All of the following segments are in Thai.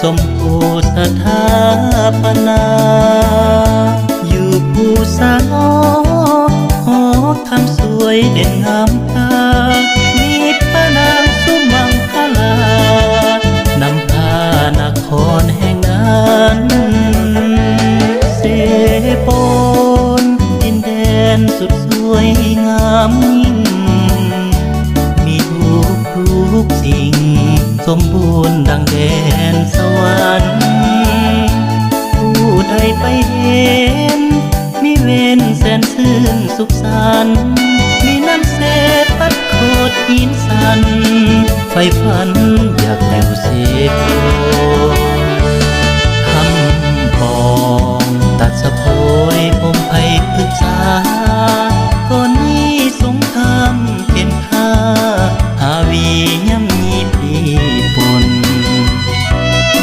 สมโภสถาปนาอยู่ภูสาวหอคำสวยเด่นงามตามีพระนางสุมังคลานำพานครแห่งนั้นเสปนดินแดนสุดสวยงามยิ่งมีทุกสิ่งสมบูรณ์ดังแดนสวรรค์ผู้ใดไปเห็นมีเวนแสนชื่นสุขสันต์มีน้ำเสปัดโคดหินสันไฟฝันอยากอยู่เสพคำปองตัดสะโพยผมไผ่ปรึกษาก่อนนี้สงครามเข็มฆ่าหาวีย่ำยีปีปน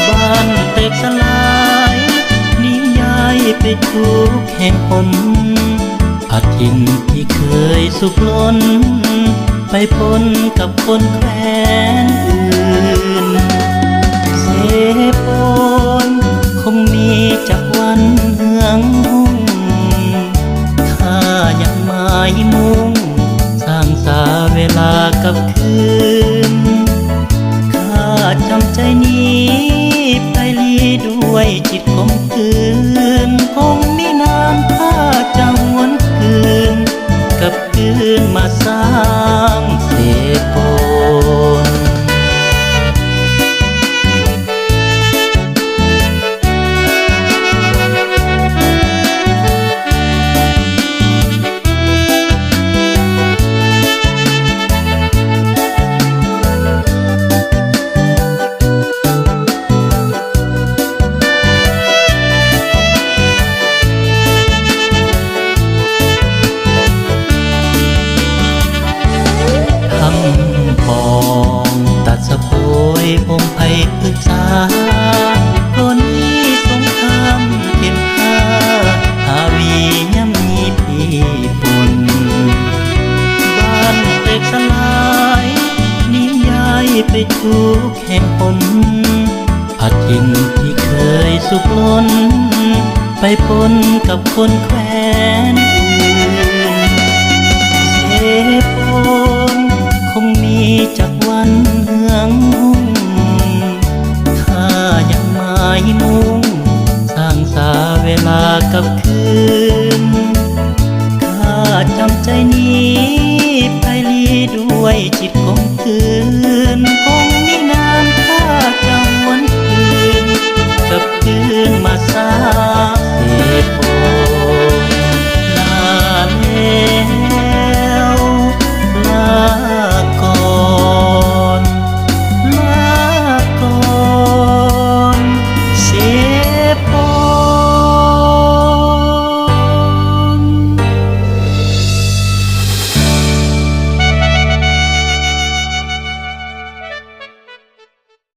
บ้านแตกสลายนิยายไปทุกแห่งหนอาทินที่เคยสุขล้นไปพ้นกับคนแคว้นอื่นเสพนคงมีจากวันเฮืองหุ่งข้ายังหมายมุ่งสร้างสาเวลากับคืนข้าจำใจนี้ไปลีด้วยจิตคมคืนคงมีนามข้าจะหวนคืนกับคืนมาสร้างเสพนตัดสะโพยผมไผ่ปรึกษาก่อนนี้สงครามเข็มฆ่าหาวีย่ำยีปีปนบ้านแตกสลายนิยายไปทุกแห่งหนอาทินที่เคยสุขล้นไปปนกับคนแคว้นอื่นเสพนคงมีจากวันเฮืองหุ่งข้ายังหมายมุ่งสร้างสาเวลากับคืนข้าจำใจนี้ไปลีด้วยจิตคมคืน